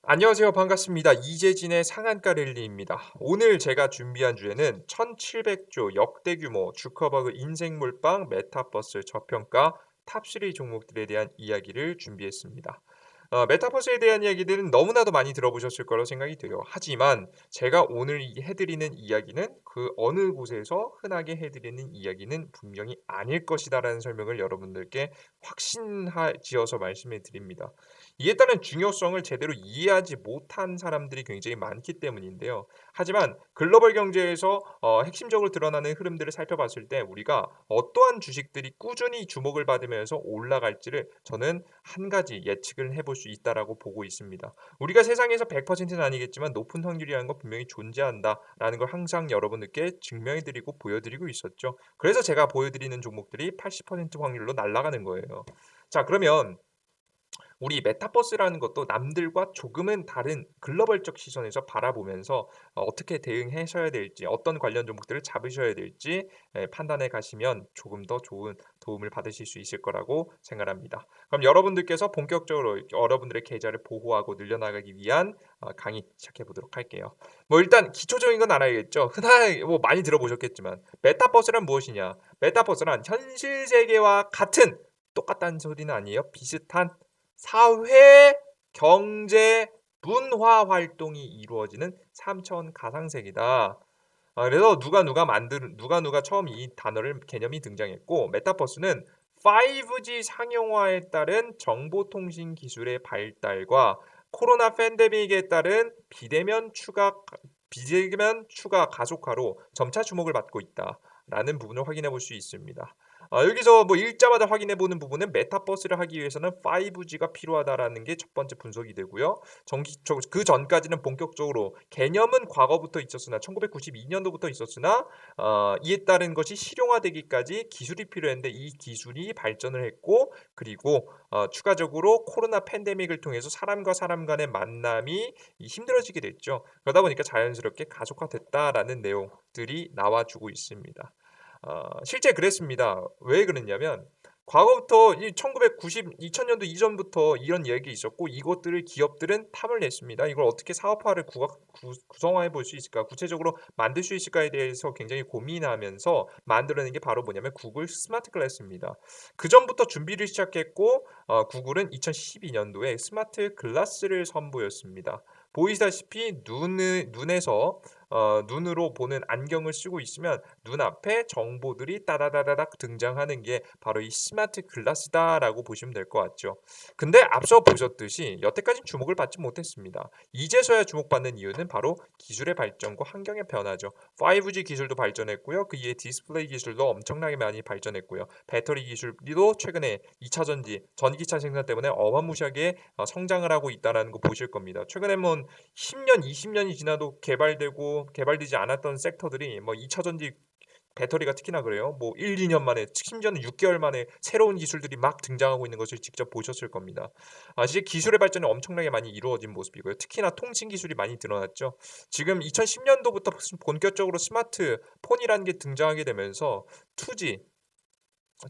안녕하세요. 반갑습니다. 이재진의 상한가 랠리입니다. 오늘 제가 준비한 주제는 1700조 역대 규모 주커버그 인생 몰빵 메타버스 저평가 탑3 종목들에 대한 이야기를 준비했습니다. 메타버스에 대한 이야기들은 너무나도 많이 들어보셨을 거라고 생각이 돼요. 하지만 제가 오늘 해드리는 이야기는 그 어느 곳에서 흔하게 해드리는 이야기는 분명히 아닐 것이다라는 설명을 여러분들께 지어서 말씀해 드립니다. 이에 따른 중요성을 제대로 이해하지 못한 사람들이 굉장히 많기 때문인데요. 하지만 글로벌 경제에서 핵심적으로 드러나는 흐름들을 살펴봤을 때 우리가 어떠한 주식들이 꾸준히 주목을 받으면서 올라갈지를 저는 한 가지 예측을 해볼 수 있다라고 보고 있습니다. 우리가 세상에서 100%는 아니겠지만 높은 확률이라는 건 분명히 존재한다라는 걸 항상 여러분들께 증명해드리고 보여드리고 있었죠. 그래서 제가 보여드리는 종목들이 80% 확률로 날아가는 거예요. 자, 그러면 우리 메타버스라는 것도 남들과 조금은 다른 글로벌적 시선에서 바라보면서 어떻게 대응하셔야 될지, 어떤 관련 종목들을 잡으셔야 될지 판단해 가시면 조금 더 좋은 도움을 받으실 수 있을 거라고 생각합니다. 그럼 여러분들께서 본격적으로 여러분들의 계좌를 보호하고 늘려나가기 위한 강의 시작해 보도록 할게요. 뭐 일단 기초적인 건 알아야겠죠. 흔하게 뭐 많이 들어보셨겠지만 메타버스란 무엇이냐? 메타버스란 현실 세계와 같은 똑같다는 소리는 아니에요. 비슷한 사회, 경제, 문화 활동이 이루어지는 3차원 가상세계다. 그래서 누가 처음 이 단어를 개념이 등장했고 메타버스는 5G 상용화에 따른 정보통신 기술의 발달과 코로나 팬데믹에 따른 비대면 추가 가속화로 점차 주목을 받고 있다라는 부분을 확인해 볼 수 있습니다. 여기서 뭐 읽자마자 확인해 보는 부분은 메타버스를 하기 위해서는 5G가 필요하다라는 게 첫 번째 분석이 되고요. 그 전까지는 본격적으로 개념은 과거부터 있었으나 1992년도부터 있었으나 이에 따른 것이 실용화되기까지 기술이 필요했는데 이 기술이 발전을 했고 그리고 추가적으로 코로나 팬데믹을 통해서 사람과 사람 간의 만남이 힘들어지게 됐죠. 그러다 보니까 자연스럽게 가속화됐다라는 내용들이 나와주고 있습니다. 실제 그랬습니다. 왜 그랬냐면 과거부터 이 1990, 2000년도 이전부터 이런 얘기 있었고 이것들을 기업들은 탐을 냈습니다. 이걸 어떻게 사업화를 구성화해 볼 수 있을까, 구체적으로 만들 수 있을까에 대해서 굉장히 고민하면서 만들어낸 게 바로 뭐냐면 구글 스마트 글라스입니다. 그 전부터 준비를 시작했고 구글은 2012년도에 스마트 글라스를 선보였습니다. 보이다시피 눈으로 보는 안경을 쓰고 있으면 눈앞에 정보들이 따다다다닥 등장하는 게 바로 이 스마트 글라스다라고 보시면 될 것 같죠. 근데 앞서 보셨듯이 여태까지 주목을 받지 못했습니다. 이제서야 주목받는 이유는 바로 기술의 발전과 환경의 변화죠. 5G 기술도 발전했고요. 그 이에 디스플레이 기술도 엄청나게 많이 발전했고요. 배터리 기술도 최근에 2차 전기차 생산 때문에 어마무시하게 성장을 하고 있다는 거 보실 겁니다. 최근에 뭐 10년, 20년이 지나도 개발되지 않았던 섹터들이 뭐 2차 전지 배터리가 특히나 그래요. 뭐 1, 2년 만에 심지어는 6개월 만에 새로운 기술들이 막 등장하고 있는 것을 직접 보셨을 겁니다. 이제 기술의 발전이 엄청나게 많이 이루어진 모습이고요. 특히나 통신 기술이 많이 늘어났죠. 지금 2010년도부터 본격적으로 스마트폰이라는 게 등장하게 되면서 2G,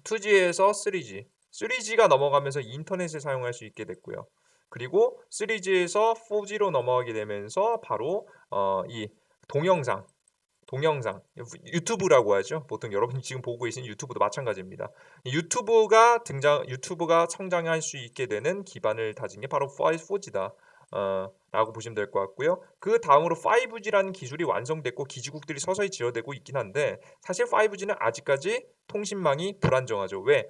2G에서 3G, 3G가 넘어가면서 인터넷을 사용할 수 있게 됐고요. 그리고 3G에서 4G로 넘어가게 되면서 바로 이 동영상 유튜브라고 하죠. 보통 여러분이 지금 보고 계신 유튜브도 마찬가지입니다. 유튜브가 성장할 수 있게 되는 기반을 다진 게 바로 4G다. 라고 보시면 될 것 같고요. 그 다음으로 5G라는 기술이 완성됐고 기지국들이 서서히 지어되고 있긴 한데 사실 5G는 아직까지 통신망이 불안정하죠. 왜?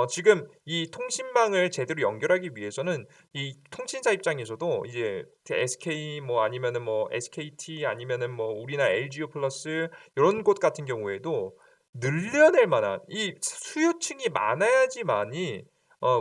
지금 이 통신망을 제대로 연결하기 위해서는 이 통신사 입장에서도 이제 SK 뭐 아니면은 뭐 SKT 아니면은 뭐 우리나라 LGU 플러스 이런 곳 같은 경우에도 늘려낼 만한 이 수요층이 많아야지만이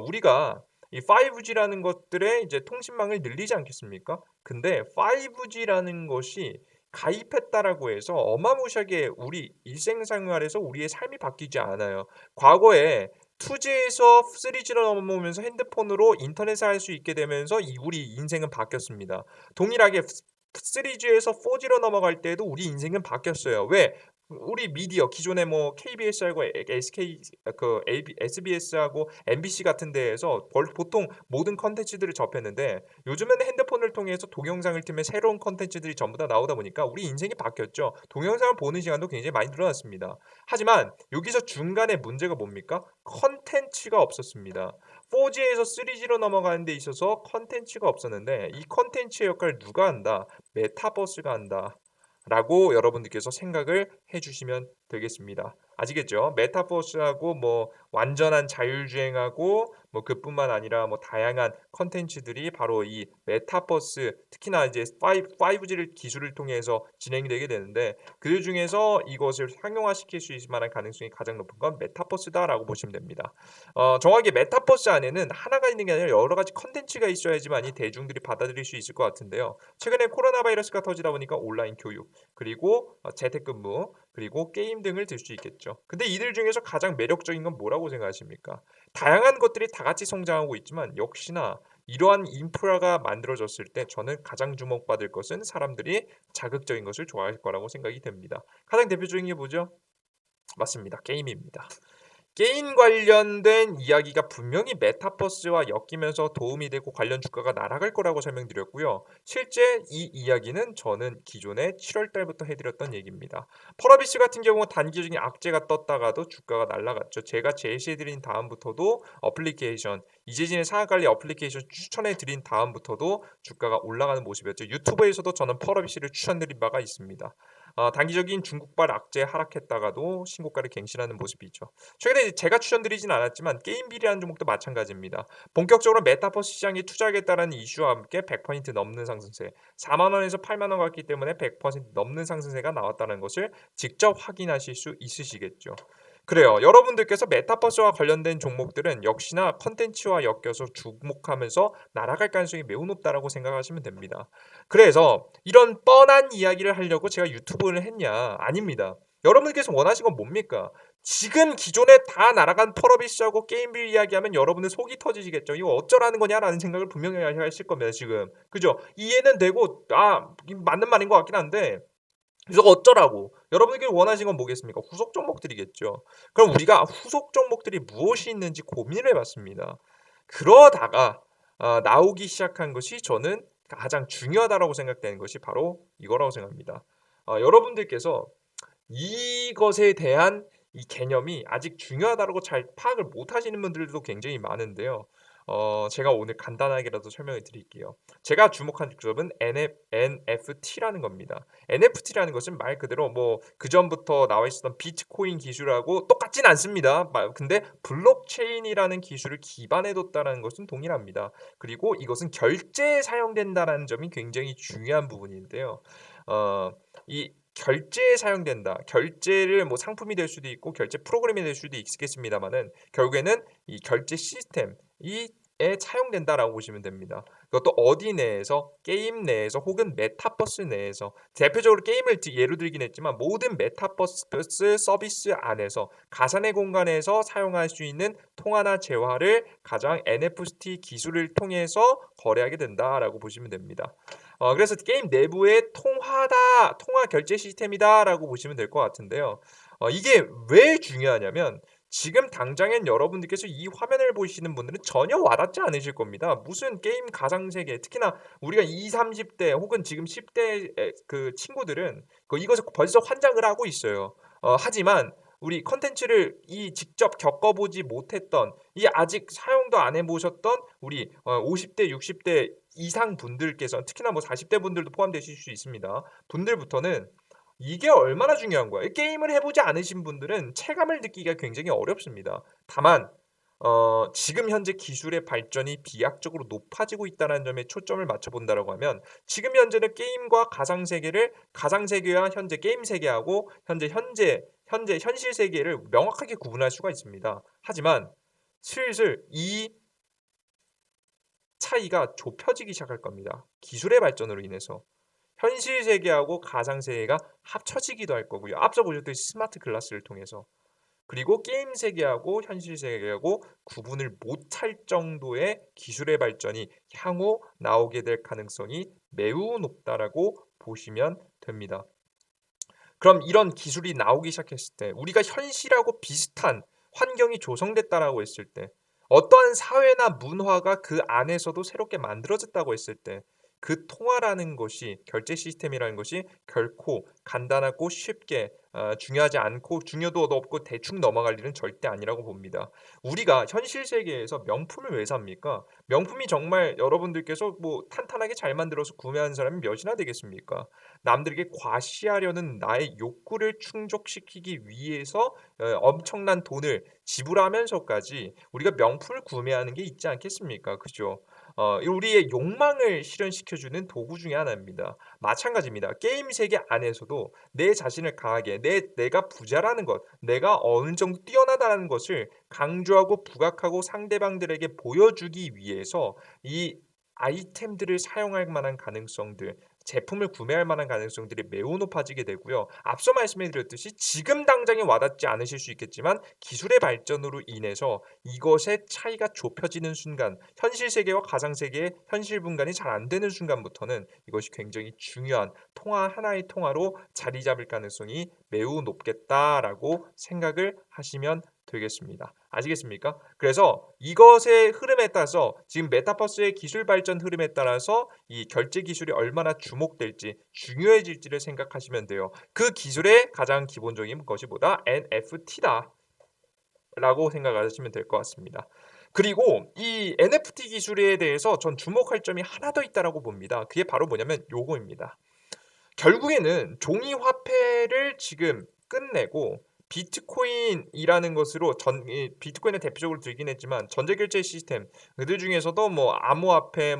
우리가 이 5G라는 것들의 이제 통신망을 늘리지 않겠습니까? 근데 5G라는 것이 가입했다라고 해서 어마무시하게 우리 일생생활에서 우리의 삶이 바뀌지 않아요. 과거에 2G에서 3G로 넘어오면서 핸드폰으로 인터넷을 할 수 있게 되면서 우리 인생은 바뀌었습니다. 동일하게 3G에서 4G로 넘어갈 때에도 우리 인생은 바뀌었어요. 왜? 우리 미디어 기존에 뭐 KBS하고 SK 그 AB SBS하고 MBC 같은 데에서 보통 모든 콘텐츠들을 접했는데 요즘에는 핸드폰을 통해서 동영상을 틀면 새로운 콘텐츠들이 전부 다 나오다 보니까 우리 인생이 바뀌었죠. 동영상을 보는 시간도 굉장히 많이 늘어났습니다. 하지만 여기서 중간에 문제가 뭡니까? 콘텐츠가 없었습니다. 4G에서 3G로 넘어가는 데 있어서 콘텐츠가 없었는데 이 콘텐츠의 역할을 누가 한다? 메타버스가 한다. 라고 여러분들께서 생각을 해 주시면 되겠습니다. 아시겠죠? 메타버스하고 뭐 완전한 자율주행하고 뭐 그뿐만 아니라 뭐 다양한 컨텐츠들이 바로 이 메타버스 특히나 이제 5G를 기술을 통해서 진행이 되게 되는데 그중에서 이것을 상용화시킬 수 있을 만한 가능성이 가장 높은 건 메타버스다라고 보시면 됩니다. 정확히 메타버스 안에는 하나가 있는 게 아니라 여러 가지 컨텐츠가 있어야지만이 대중들이 받아들일 수 있을 것 같은데요. 최근에 코로나 바이러스가 터지다 보니까 온라인 교육 그리고 재택근무 그리고 게임 등을 들 수 있겠죠. 근데 이들 중에서 가장 매력적인 건 뭐라고 생각하십니까? 다양한 것들이 다 같이 성장하고 있지만 역시나 이러한 인프라가 만들어졌을 때 저는 가장 주목받을 것은 사람들이 자극적인 것을 좋아할 거라고 생각이 됩니다. 가장 대표적인 게 뭐죠? 맞습니다. 게임입니다. 게임 관련된 이야기가 분명히 메타버스와 엮이면서 도움이 되고 관련 주가가 날아갈 거라고 설명드렸고요. 실제 이 이야기는 저는 기존에 7월 달부터 해드렸던 얘기입니다. 펄어비스 같은 경우 단기적인 악재가 떴다가도 주가가 날아갔죠. 제가 제시해드린 다음부터도 어플리케이션, 이재진의 사학관리 어플리케이션 추천해드린 다음부터도 주가가 올라가는 모습이었죠. 유튜브에서도 저는 펄어비스를 추천드린 바가 있습니다. 단기적인 중국발 악재 하락했다가도 신고가를 갱신하는 모습이죠. 최근에 제가 추천드리진 않았지만 게임빌이라는 종목도 마찬가지입니다. 본격적으로 메타버스 시장에 투자하겠다는 이슈와 함께 100% 넘는 상승세, 4만 원에서 8만 원 갔기 때문에 100% 넘는 상승세가 나왔다는 것을 직접 확인하실 수 있으시겠죠. 그래요. 여러분들께서 메타버스와 관련된 종목들은 역시나 컨텐츠와 엮여서 주목하면서 날아갈 가능성이 매우 높다라고 생각하시면 됩니다. 그래서 이런 뻔한 이야기를 하려고 제가 유튜브를 했냐? 아닙니다. 여러분들께서 원하시는 건 뭡니까? 지금 기존에 다 날아간 펄어비스하고 게임빌 이야기하면 여러분들 속이 터지시겠죠. 이거 어쩌라는 거냐라는 생각을 분명히 하실 겁니다. 지금 그죠? 이해는 되고 맞는 말인 것 같긴 한데 그래서 어쩌라고? 여러분들이 원하시는 건 뭐겠습니까? 후속 종목들이겠죠. 그럼 우리가 후속 종목들이 무엇이 있는지 고민을 해봤습니다. 그러다가 나오기 시작한 것이 저는 가장 중요하다라고 생각되는 것이 바로 이거라고 생각합니다. 여러분들께서 이것에 대한 이 개념이 아직 중요하다고 잘 파악을 못 하시는 분들도 굉장히 많은데요. 제가 오늘 간단하게라도 설명을 드릴게요. 제가 주목한 기업은 NFT라는 겁니다. NFT라는 것은 말 그대로 뭐 그전부터 나와 있었던 비트코인 기술하고 똑같진 않습니다. 근데 블록체인이라는 기술을 기반에 뒀다는 것은 동일합니다. 그리고 이것은 결제에 사용된다는 점이 굉장히 중요한 부분인데요. 이 결제에 사용된다. 결제를 뭐 상품이 될 수도 있고 결제 프로그램이 될 수도 있겠습니다만은 결국에는 이 결제 시스템 에 사용된다라고 보시면 됩니다. 그것도 어디 내에서 게임 내에서 혹은 메타버스 내에서 대표적으로 게임을 예로 들긴 했지만 모든 메타버스 서비스 안에서 가상의 공간에서 사용할 수 있는 통화나 재화를 가장 NFT 기술을 통해서 거래하게 된다라고 보시면 됩니다. 그래서 게임 내부의 통화 결제 시스템이다라고 보시면 될 것 같은데요. 이게 왜 중요하냐면 지금 당장엔 여러분들께서 이 화면을 보시는 분들은 전혀 와닿지 않으실 겁니다. 무슨 게임 가상 세계, 특히나 우리가 20, 30대 혹은 지금 10대 그 친구들은 이것을 벌써 환장을 하고 있어요. 하지만 우리 컨텐츠를 직접 겪어보지 못했던 이 아직 사용도 안 해보셨던 우리 50대, 60대 이상 분들께서 특히나 뭐 40대 분들도 포함되실 수 있습니다. 분들부터는 이게 얼마나 중요한 거야. 게임을 해보지 않으신 분들은 체감을 느끼기가 굉장히 어렵습니다. 다만 지금 현재 기술의 발전이 비약적으로 높아지고 있다는 점에 초점을 맞춰본다라고 하면 지금 현재는 게임과 가상 세계를 가상 세계와 현재 게임 세계하고 현재 현실 세계를 명확하게 구분할 수가 있습니다. 하지만 슬슬 이 차이가 좁혀지기 시작할 겁니다. 기술의 발전으로 인해서. 현실 세계하고 가상 세계가 합쳐지기도 할 거고요. 앞서 보셨던 스마트 글라스를 통해서. 그리고 게임 세계하고 현실 세계하고 구분을 못할 정도의 기술의 발전이 향후 나오게 될 가능성이 매우 높다라고 보시면 됩니다. 그럼 이런 기술이 나오기 시작했을 때 우리가 현실하고 비슷한 환경이 조성됐다라고 했을 때 어떠한 사회나 문화가 그 안에서도 새롭게 만들어졌다고 했을 때 그 통화라는 것이 결제 시스템이라는 것이 결코 간단하고 쉽게 중요하지 않고 중요도도 없고 대충 넘어갈 일은 절대 아니라고 봅니다. 우리가 현실 세계에서 명품을 왜 삽니까? 명품이 정말 여러분들께서 뭐 탄탄하게 잘 만들어서 구매하는 사람이 몇이나 되겠습니까? 남들에게 과시하려는 나의 욕구를 충족시키기 위해서 엄청난 돈을 지불하면서까지 우리가 명품을 구매하는 게 있지 않겠습니까? 그죠? 우리의 욕망을 실현시켜 주는 도구 중에 하나입니다. 마찬가지입니다. 게임 세계 안에서도 내 자신을 강하게 내가 부자라는 것, 내가 어느 정도 뛰어나다는 것을 강조하고 부각하고 상대방들에게 보여주기 위해서 이 아이템들을 사용할 만한 가능성들, 제품을 구매할 만한 가능성들이 매우 높아지게 되고요. 앞서 말씀해 드렸듯이 지금 당장에 와닿지 않으실 수 있겠지만 기술의 발전으로 인해서 이것의 차이가 좁혀지는 순간, 현실 세계와 가상 세계의 현실 분간이 잘 안 되는 순간부터는 이것이 굉장히 중요한 통화 하나의 통화로 자리 잡을 가능성이 매우 높겠다라고 생각을 하시면 되겠습니다. 아시겠습니까? 그래서 이것의 흐름에 따라서 지금 메타버스의 기술 발전 흐름에 따라서 이 결제 기술이 얼마나 주목될지 중요해질지를 생각하시면 돼요. 그 기술의 가장 기본적인 것이 뭐다? NFT다. 라고 생각하시면 될 것 같습니다. 그리고 이 NFT 기술에 대해서 전 주목할 점이 하나 더 있다라고 봅니다. 그게 바로 뭐냐면 요거입니다. 결국에는 종이 화폐를 지금 끝내고 비트코인이라는 것으로 비트코인을 대표적으로 들긴 했지만 전자 결제 시스템 그들 중에서도 뭐 암호화폐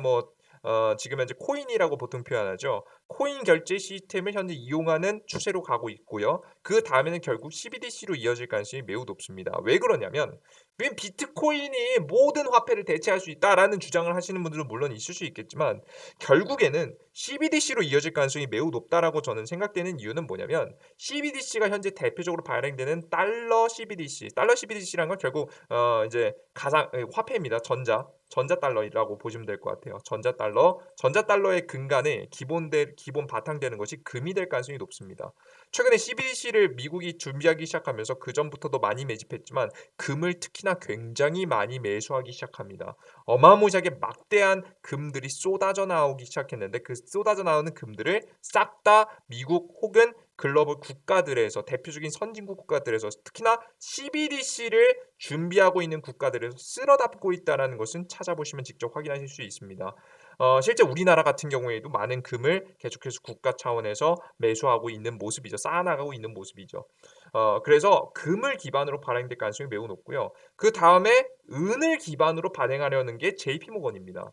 지금 현재 코인이라고 보통 표현하죠. 코인 결제 시스템을 현재 이용하는 추세로 가고 있고요. 그 다음에는 결국 CBDC로 이어질 가능성이 매우 높습니다. 왜 그러냐면 왜 비트코인이 모든 화폐를 대체할 수 있다라는 주장을 하시는 분들은 물론 있을 수 있겠지만 결국에는 CBDC로 이어질 가능성이 매우 높다라고 저는 생각되는 이유는 뭐냐면 CBDC가 현재 대표적으로 발행되는 달러 CBDC라는 건 결국 이제 가상 화폐입니다. 전자 달러라고 보시면 될 것 같아요. 전자 달러의 근간에 기본 바탕되는 것이 금이 될 가능성이 높습니다. 최근에 CBDC를 미국이 준비하기 시작하면서 그 전부터도 많이 매집했지만 금을 특히나 굉장히 많이 매수하기 시작합니다. 어마무시하게 막대한 금들이 쏟아져 나오기 시작했는데 그 쏟아져 나오는 금들을 싹 다 미국 혹은 글로벌 국가들에서 대표적인 선진국 국가들에서 특히나 CBDC를 준비하고 있는 국가들에서 쓸어 담고 있다는 것은 찾아보시면 직접 확인하실 수 있습니다. 실제 우리나라 같은 경우에도 많은 금을 계속해서 국가 차원에서 매수하고 있는 모습이죠. 쌓아나가고 있는 모습이죠. 그래서 금을 기반으로 발행될 가능성이 매우 높고요. 그 다음에 은을 기반으로 발행하려는 게 JP모건입니다.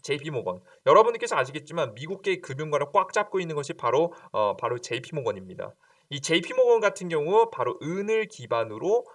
JP모건. 여러분들께서 아시겠지만 미국계 금융가를 꽉 잡고 있는 것이 바로 JP모건입니다. 이 JP모건 같은 경우 바로 은을 기반으로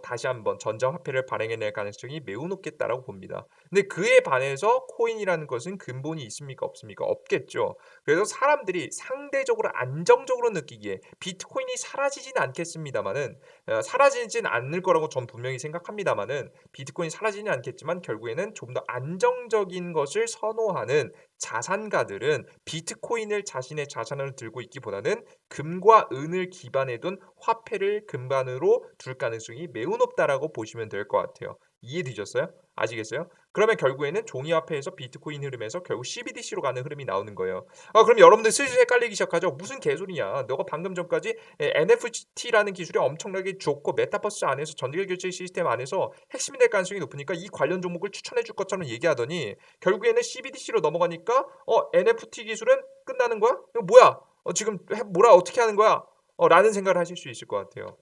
다시 한번 전자화폐를 발행해낼 가능성이 매우 높겠다라고 봅니다. 근데 그에 반해서 코인이라는 것은 근본이 있습니까? 없습니까? 없겠죠. 그래서 사람들이 상대적으로 안정적으로 느끼기에 비트코인이 사라지진 않겠습니다만은 사라지진 않을 거라고 전 분명히 생각합니다만은 비트코인이 사라지진 않겠지만 결국에는 좀 더 안정적인 것을 선호하는 자산가들은 비트코인을 자신의 자산으로 들고 있기보다는 금과 은을 기반에 둔 화폐를 근반으로 둘 가능성이 매우 높다라고 보시면 될 것 같아요. 이해되셨어요? 아시겠어요? 그러면 결국에는 종이화폐에서 비트코인 흐름에서 결국 CBDC로 가는 흐름이 나오는 거예요. 그럼 여러분들 슬슬 헷갈리기 시작하죠. 무슨 개소리냐? 너가 방금 전까지 NFT라는 기술이 엄청나게 좋고 메타버스 안에서 전기계 결제 시스템 안에서 핵심이 될 가능성이 높으니까 이 관련 종목을 추천해 줄 것처럼 얘기하더니 결국에는 CBDC로 넘어가니까 NFT 기술은 끝나는 거야? 이거 뭐야? 지금 뭐라 어떻게 하는 거야? 라는 생각을 하실 수 있을 것 같아요.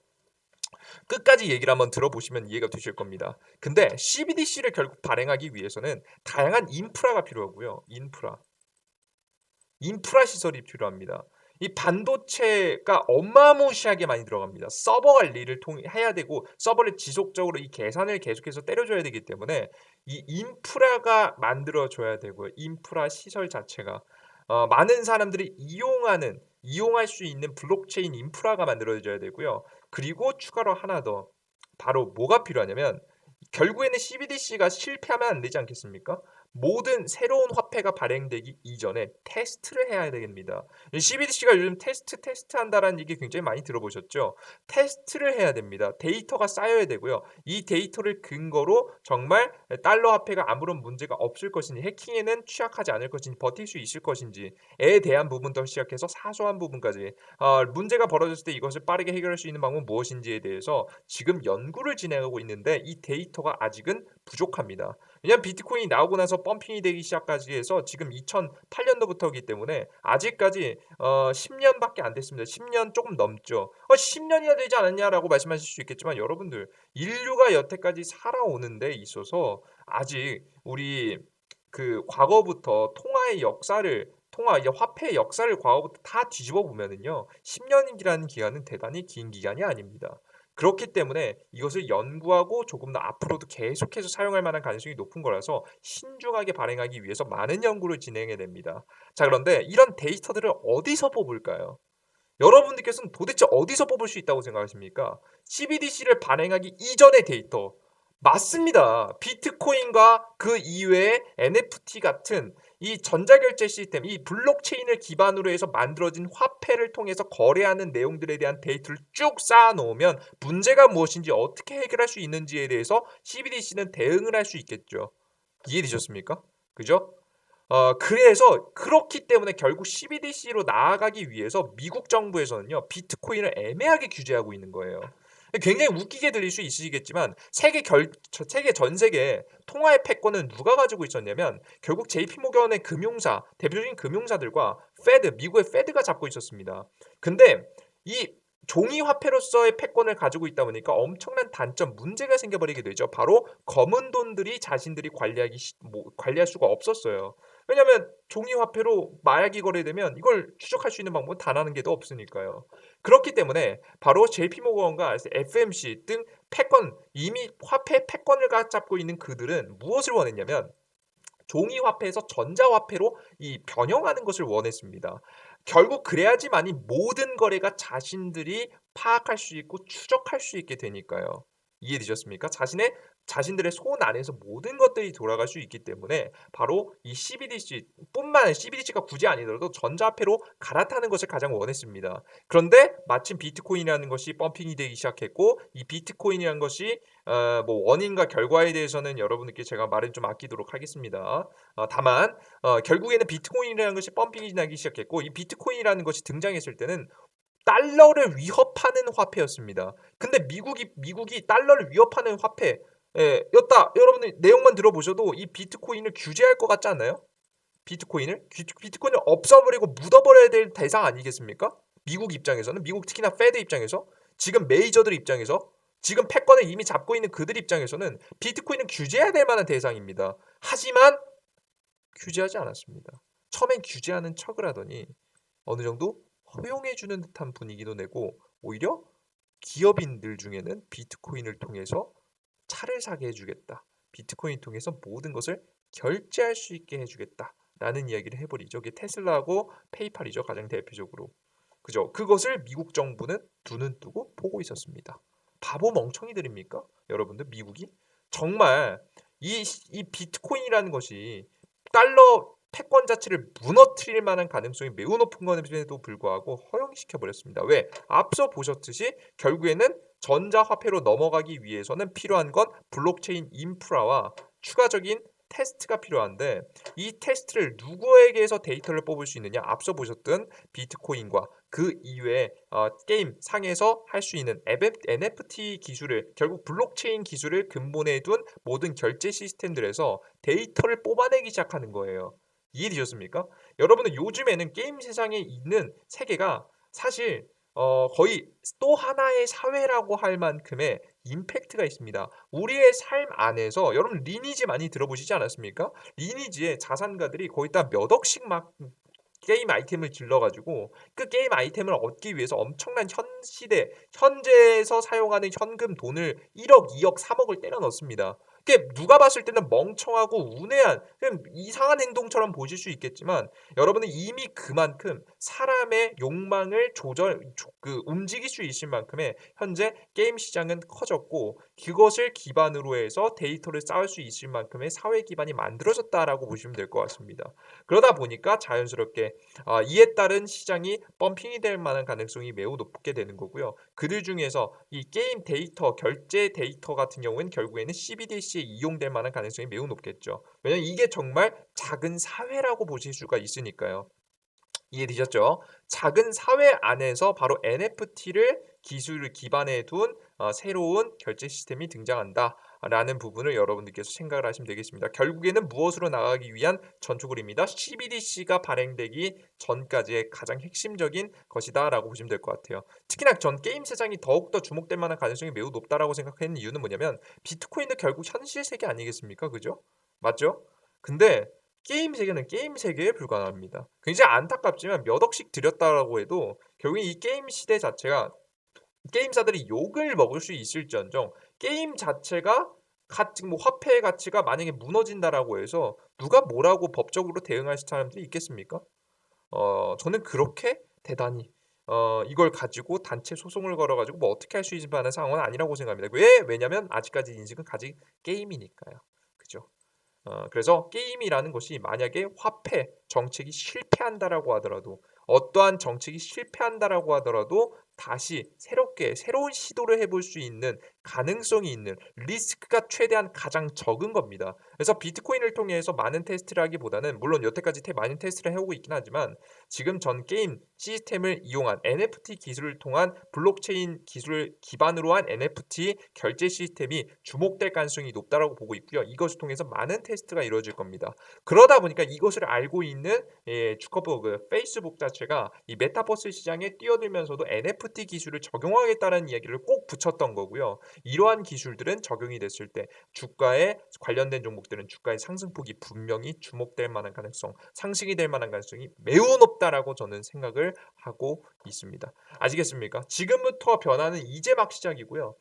끝까지 얘기를 한번 들어보시면 이해가 되실 겁니다. 근데 CBDC를 결국 발행하기 위해서는 다양한 인프라가 필요하고요. 인프라 시설이 필요합니다. 이 반도체가 어마무시하게 많이 들어갑니다. 서버 관리를 해야 되고 서버를 지속적으로 이 계산을 계속해서 때려줘야 되기 때문에 이 인프라가 만들어져야 되고요. 인프라 시설 자체가 많은 사람들이 이용할 수 있는 블록체인 인프라가 만들어져야 되고요. 그리고 추가로 하나 더 바로 뭐가 필요하냐면 결국에는 CBDC가 실패하면 안 되지 않겠습니까? 모든 새로운 화폐가 발행되기 이전에 테스트를 해야 됩니다. CBDC가 요즘 테스트한다라는 얘기 굉장히 많이 들어보셨죠? 테스트를 해야 됩니다. 데이터가 쌓여야 되고요. 이 데이터를 근거로 정말 달러 화폐가 아무런 문제가 없을 것인지, 해킹에는 취약하지 않을 것인지, 버틸 수 있을 것인지에 대한 부분부터 시작해서 사소한 부분까지 문제가 벌어졌을 때 이것을 빠르게 해결할 수 있는 방법은 무엇인지에 대해서 지금 연구를 진행하고 있는데 이 데이터가 아직은 부족합니다. 왜냐하면 비트코인이 나오고 나서 펌핑이 되기 시작까지 해서 지금 2008년도부터이기 때문에 아직까지 10년밖에 안 됐습니다. 10년 조금 넘죠. 10년이나 되지 않았냐라고 말씀하실 수 있겠지만 여러분들 인류가 여태까지 살아오는 데 있어서 아직 우리 그 과거부터 이제 화폐의 역사를 과거부터 다 뒤집어 보면은요. 10년이라는 기간은 대단히 긴 기간이 아닙니다. 그렇기 때문에 이것을 연구하고 조금 더 앞으로도 계속해서 사용할 만한 가능성이 높은 거라서 신중하게 발행하기 위해서 많은 연구를 진행해야 됩니다. 자, 그런데 이런 데이터들을 어디서 뽑을까요? 여러분들께서는 도대체 어디서 뽑을 수 있다고 생각하십니까? CBDC를 발행하기 이전의 데이터. 맞습니다. 비트코인과 그 이외의 NFT 같은 이 전자결제 시스템, 이 블록체인을 기반으로 해서 만들어진 화폐를 통해서 거래하는 내용들에 대한 데이터를 쭉 쌓아놓으면 문제가 무엇인지 어떻게 해결할 수 있는지에 대해서 CBDC는 대응을 할 수 있겠죠. 이해되셨습니까? 그죠? 그래서 그렇기 때문에 결국 CBDC로 나아가기 위해서 미국 정부에서는요, 비트코인을 애매하게 규제하고 있는 거예요. 굉장히 웃기게 들릴 수 있으시겠지만 세계 전 세계 통화의 패권은 누가 가지고 있었냐면 결국 JP모건의 대표적인 금융사들과 미국의 페드가 잡고 있었습니다. 근데 이 종이 화폐로서의 패권을 가지고 있다 보니까 엄청난 문제가 생겨버리게 되죠. 바로 검은 돈들이 자신들이 관리할 수가 없었어요. 왜냐하면 종이 화폐로 마약이 거래되면 이걸 추적할 수 있는 방법은 단 하는 게 더 없으니까요. 그렇기 때문에 바로 JP모건과 FMC 등 이미 화폐 패권을 잡고 있는 그들은 무엇을 원했냐면 종이 화폐에서 전자 화폐로 이 변형하는 것을 원했습니다. 결국 그래야지만이 모든 거래가 자신들이 파악할 수 있고 추적할 수 있게 되니까요. 이해되셨습니까? 자신들의 손 안에서 모든 것들이 돌아갈 수 있기 때문에 바로 이 CBDC가 굳이 아니더라도 전자화폐로 갈아타는 것을 가장 원했습니다. 그런데 마침 비트코인이라는 것이 펌핑이 되기 시작했고 이 비트코인이라는 것이 뭐 원인과 결과에 대해서는 여러분들께 제가 말을 좀 아끼도록 하겠습니다. 다만 결국에는 비트코인이라는 것이 펌핑이 나기 시작했고 이 비트코인이라는 것이 등장했을 때는 달러를 위협하는 화폐였습니다. 근데 미국이 달러를 위협하는 화폐 였다. 여러분들 내용만 들어보셔도 이 비트코인을 규제할 것 같지 않나요? 비트코인을 없애버리고 묻어버려야 될 대상 아니겠습니까? 미국 입장에서는 미국 특히나 페드 입장에서 지금 메이저들 입장에서 지금 패권을 이미 잡고 있는 그들 입장에서는 비트코인은 규제해야 될 만한 대상입니다. 하지만 규제하지 않았습니다. 처음엔 규제하는 척을 하더니 어느 정도 허용해주는 듯한 분위기도 내고 오히려 기업인들 중에는 비트코인을 통해서 차를 사게 해주겠다. 비트코인 통해서 모든 것을 결제할 수 있게 해주겠다. 라는 이야기를 해버리죠. 이게 테슬라하고 페이팔이죠. 가장 대표적으로. 그죠? 그것을 미국 정부는 두 눈 뜨고 보고 있었습니다. 바보 멍청이들입니까? 여러분들 미국이? 정말 이 비트코인이라는 것이 달러 패권 자체를 무너뜨릴 만한 가능성이 매우 높은 것임에도 불구하고 허용시켜 버렸습니다. 왜? 앞서 보셨듯이 결국에는 전자화폐로 넘어가기 위해서는 필요한 건 블록체인 인프라와 추가적인 테스트가 필요한데 이 테스트를 누구에게서 데이터를 뽑을 수 있느냐? 앞서 보셨던 비트코인과 그 이외에 게임 상에서 할 수 있는 NFT 기술을 결국 블록체인 기술을 근본에 둔 모든 결제 시스템들에서 데이터를 뽑아내기 시작하는 거예요. 이해되셨습니까? 여러분은 요즘에는 게임 세상에 있는 세계가 사실 거의 또 하나의 사회라고 할 만큼의 임팩트가 있습니다. 우리의 삶 안에서 여러분 리니지 많이 들어보시지 않았습니까? 리니지의 자산가들이 거의 다 몇 억씩 막 게임 아이템을 길러가지고 그 게임 아이템을 얻기 위해서 엄청난 현재에서 사용하는 현금 돈을 1억, 2억, 3억을 때려 넣습니다. 그게 누가 봤을 때는 멍청하고 우뇌한 이상한 행동처럼 보실 수 있겠지만 여러분은 이미 그만큼 사람의 욕망을 움직일 수 있을 만큼의 현재 게임 시장은 커졌고 그것을 기반으로 해서 데이터를 쌓을 수 있을 만큼의 사회 기반이 만들어졌다라고 보시면 될 것 같습니다. 그러다 보니까 자연스럽게 이에 따른 시장이 펌핑이 될 만한 가능성이 매우 높게 되는 거고요. 그들 중에서 이 게임 데이터, 결제 데이터 같은 경우에는 결국에는 CBDC에 이용될 만한 가능성이 매우 높겠죠. 왜냐하면 이게 정말 작은 사회라고 보실 수가 있으니까요. 이해되셨죠? 작은 사회 안에서 바로 NFT를 기술을 기반에 둔 새로운 결제 시스템이 등장한다라는 부분을 여러분들께서 생각을 하시면 되겠습니다. 결국에는 무엇으로 나가기 위한 전초글입니다. CBDC가 발행되기 전까지의 가장 핵심적인 것이다라고 보시면 될 것 같아요. 특히나 전 게임 세상이 더욱더 주목될 만한 가능성이 매우 높다라고 생각하는 이유는 뭐냐면 비트코인도 결국 현실 세계 아니겠습니까? 그죠? 맞죠? 근데 게임 세계는 게임 세계에 불과합니다. 굉장히 안타깝지만 몇 억씩 들였다라고 해도 결국에 이 게임 시대 자체가 게임사들이 욕을 먹을 수 있을지언정 게임 자체가 지금 뭐 화폐의 가치가 만약에 무너진다라고 해서 누가 뭐라고 법적으로 대응할 사람들이 있겠습니까? 저는 그렇게 대단히 이걸 가지고 단체 소송을 걸어 가지고 뭐 어떻게 할 수 있을 만한 상황은 아니라고 생각합니다. 왜냐면 아직까지 인식은 아직 게임이니까요. 그죠? 그래서 게임이라는 것이 만약에 화폐 정책이 실패한다라고 하더라도 어떠한 정책이 실패한다라고 하더라도 다시 새롭게 새로운 시도를 해볼 수 있는 가능성이 있는 리스크가 최대한 가장 적은 겁니다. 그래서 비트코인을 통해서 많은 테스트를 하기보다는 물론 여태까지 많은 테스트를 해오고 있긴 하지만 지금 전 게임 시스템을 이용한 NFT 기술을 통한 블록체인 기술을 기반으로 한 NFT 결제 시스템이 주목될 가능성이 높다라고 보고 있고요. 이것을 통해서 많은 테스트가 이루어질 겁니다. 그러다 보니까 이것을 알고 있는 주커버그 페이스북 자체가 이 메타버스 시장에 뛰어들면서도 NFT 기술을 적용하겠다는 이야기를 꼭 붙였던 거고요. 이러한 기술들은 적용이 됐을 때 주가에 관련된 종목들은 주가의 상승폭이 분명히 주목될 만한 가능성, 상승이 될 만한 가능성이 매우 높다라고 저는 생각을 하고 있습니다. 아시겠습니까? 지금부터 변화는 이제 막 시작이고요.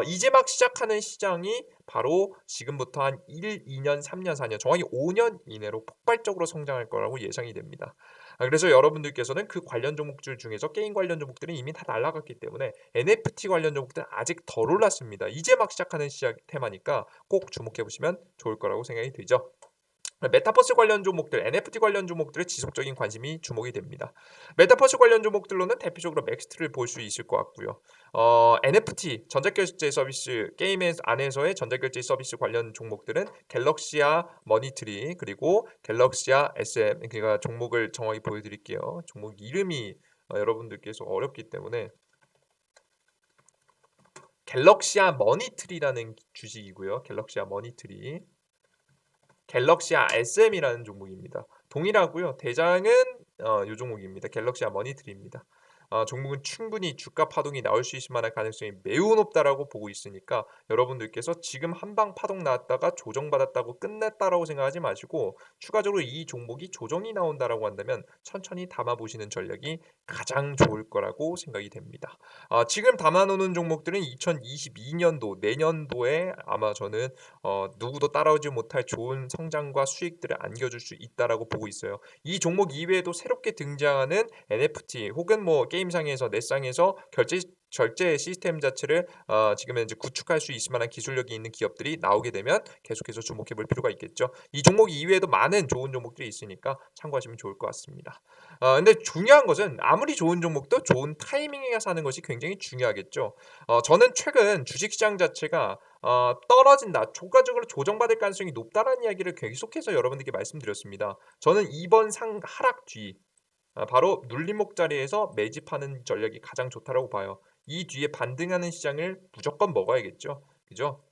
이제 막 시작하는 시장이 바로 지금부터 한 1, 2년, 3년, 4년, 정확히 5년 이내로 폭발적으로 성장할 거라고 예상이 됩니다. 그래서 여러분들께서는 그 관련 종목들 중에서 게임 관련 종목들은 이미 다 날아갔기 때문에 NFT 관련 종목들은 아직 덜 올랐습니다. 이제 막 시작하는 시작 테마니까 꼭 주목해 보시면 좋을 거라고 생각이 들죠. 메타버스 관련 종목들, NFT 관련 종목들의 지속적인 관심이 주목이 됩니다. 메타버스 관련 종목들로는 대표적으로 맥스트를 볼 수 있을 것 같고요. NFT 전자결제 서비스 게임 안에서의 전자결제 서비스 관련 종목들은 갤럭시아 머니트리 그리고 갤럭시아 SM 그러니까 종목을 정확히 보여드릴게요. 종목 이름이 여러분들께서 어렵기 때문에 갤럭시아 머니트리라는 주식이고요. 갤럭시아 머니트리. 갤럭시아 SM이라는 종목입니다. 동일하고요. 대장은 요 종목입니다. 갤럭시아 머니트리입니다. 종목은 충분히 주가 파동이 나올 수 있을 만한 가능성이 매우 높다라고 보고 있으니까 여러분들께서 지금 한방 파동 나왔다가 조정받았다고 끝났다라고 생각하지 마시고 추가적으로 이 종목이 조정이 나온다라고 한다면 천천히 담아 보시는 전략이 가장 좋을 거라고 생각이 됩니다. 지금 담아 놓는 종목들은 2022년도 내년도에 아마 저는 누구도 따라오지 못할 좋은 성장과 수익들을 안겨줄 수 있다라고 보고 있어요. 이 종목 이외에도 새롭게 등장하는 NFT 혹은 뭐 게임상에서 넷상에서 결제 시스템 자체를 지금은 이제 구축할 수 있을 만한 기술력이 있는 기업들이 나오게 되면 계속해서 주목해 볼 필요가 있겠죠. 이 종목 이외에도 많은 좋은 종목들이 있으니까 참고하시면 좋을 것 같습니다. 근데 중요한 것은 아무리 좋은 종목도 좋은 타이밍에 사는 것이 굉장히 중요하겠죠. 저는 최근 주식시장 자체가 떨어진다. 추가적으로 조정받을 가능성이 높다라는 이야기를 계속해서 여러분들께 말씀드렸습니다. 저는 이번 하락 뒤 바로 눌림목 자리에서 매집하는 전략이 가장 좋다라고 봐요. 이 뒤에 반등하는 시장을 무조건 먹어야겠죠. 그죠?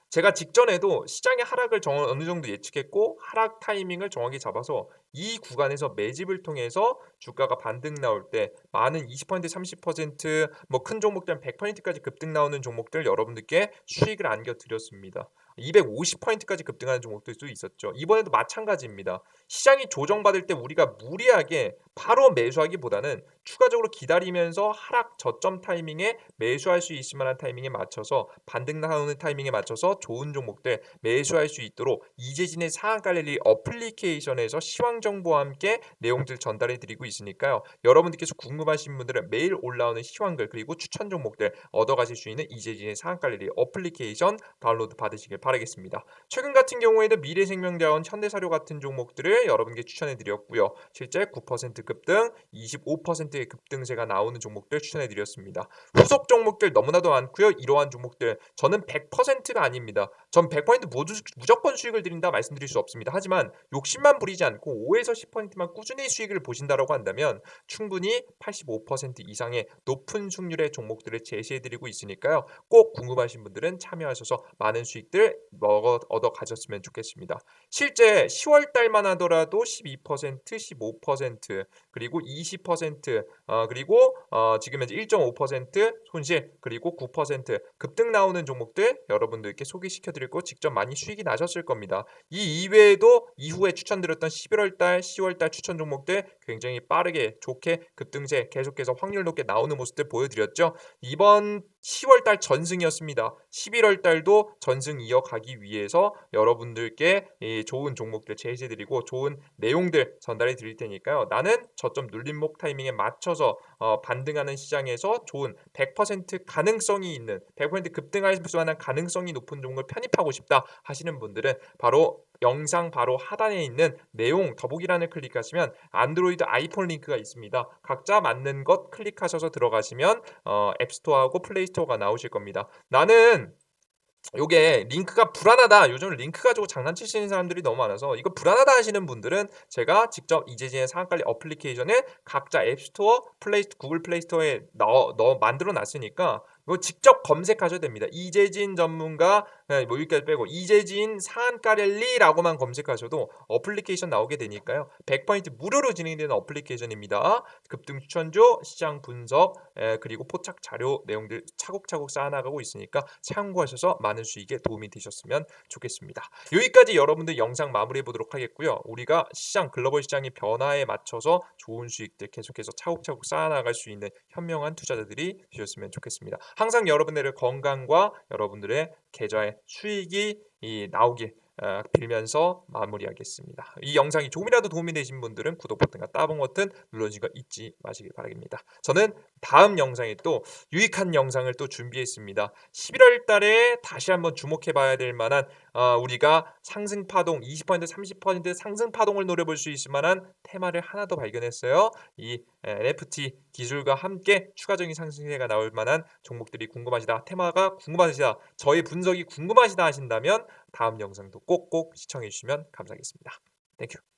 제가 직전에도 시장의 하락을 어느 정도 예측했고 하락 타이밍을 정확히 잡아서 이 구간에서 매집을 통해서 주가가 반등 나올 때 많은 20% 30%뭐 큰 종목들은 100%까지 급등 나오는 종목들 여러분들께 수익을 안겨 드렸습니다. 250%까지 급등하는 종목들도 있었죠. 이번에도 마찬가지입니다. 시장이 조정받을 때 우리가 무리하게 바로 매수하기보다는 추가적으로 기다리면서 하락 저점 타이밍에 매수할 수 있을 만한 타이밍에 맞춰서 반등 나오는 타이밍에 맞춰서 좋은 종목들 매수할 수 있도록 이재진의 상한가 랠리 어플리케이션에서 정보와 함께 내용들 전달해 드리고 있으니까요. 여러분들께서 궁금하신 분들은 매일 올라오는 시황글 그리고 추천 종목들 얻어 가실 수 있는 이재진의 상한가 랠리 어플리케이션 다운로드 받으시길 바라겠습니다. 최근 같은 경우에도 미래생명자원, 현대사료 같은 종목들을 여러분께 추천해 드렸고요. 실제 9% 급등, 25%의 급등세가 나오는 종목들 추천해 드렸습니다. 후속 종목들 너무나도 많고요. 이러한 종목들 저는 100%가 아닙니다. 전 100% 모두 무조건 수익을 드린다 말씀드릴 수 없습니다. 하지만 욕심만 부리지 않고 5에서 10%만 꾸준히 수익을 보신다라고 한다면 충분히 85% 이상의 높은 수익률의 종목들을 제시해 드리고 있으니까요. 꼭 궁금하신 분들은 참여하셔서 많은 수익들 얻어 가셨으면 좋겠습니다. 실제 10월 달만 하더라도 12%, 15% 그리고 20% 그리고 지금 현재 1.5% 손실 그리고 9% 급등 나오는 종목들 여러분들께 소개시켜 드리고 직접 많이 수익이 나셨을 겁니다. 이 이외에도 이후에 추천드렸던 11월 달, 10월 달 추천 종목들 굉장히 빠르게 좋게 급등세 계속해서 확률 높게 나오는 모습들 보여드렸죠. 이번 10월 달 전승이었습니다. 11월 달도 전승 이어가기 위해서 여러분들께 이 좋은 종목들 제시해드리고 좋은 내용들 전달해 드릴 테니까요. 나는 저점 눌림목 타이밍에 맞춰서 반등하는 시장에서 좋은 100% 가능성이 있는 100% 급등할 만한 가능성이 높은 종목을 편입하고 싶다 하시는 분들은 바로 영상 바로 하단에 있는 내용 더보기란을 클릭하시면 안드로이드 아이폰 링크가 있습니다. 각자 맞는 것 클릭하셔서 들어가시면 앱스토어하고 플레이스토어가 나오실 겁니다. 나는 요게 링크가 불안하다. 요즘 링크 가지고 장난치시는 사람들이 너무 많아서 이거 불안하다 하시는 분들은 제가 직접 이재진의 상한가리 어플리케이션을 각자 앱스토어, 구글 플레이스토어에 넣어 만들어 놨으니까 이거 직접 검색하셔야 됩니다. 이재진 전문가 뭐 여기까지 빼고 이재진 상한가랠리라고만 검색하셔도 어플리케이션 나오게 되니까요. 100% 무료로 진행되는 어플리케이션입니다. 급등 추천주, 시장 분석, 그리고 포착 자료 내용들 차곡차곡 쌓아나가고 있으니까 참고하셔서 많은 수익에 도움이 되셨으면 좋겠습니다. 여기까지 여러분들 영상 마무리해 보도록 하겠고요. 우리가 시장 글로벌 시장의 변화에 맞춰서 좋은 수익들 계속해서 차곡차곡 쌓아나갈 수 있는 현명한 투자자들이 되셨으면 좋겠습니다. 항상 여러분들의 건강과 여러분들의 계좌에 수익이 나오길 빌면서 마무리하겠습니다. 이 영상이 조금이라도 도움이 되신 분들은 구독 버튼과 따봉 버튼 눌러주시는 거 잊지 마시길 바랍니다. 저는 다음 영상에 또 유익한 영상을 또 준비했습니다. 11월 달에 다시 한번 주목해 봐야 될 만한 우리가 상승 파동 20% 30% 상승 파동을 노려볼 수 있을 만한 테마를 하나 더 발견했어요. 이 NFT 기술과 함께 추가적인 상승세가 나올 만한 종목들이 궁금하시다. 테마가 궁금하시다. 저의 분석이 궁금하시다 하신다면 다음 영상도 꼭꼭 시청해 주시면 감사하겠습니다. 땡큐.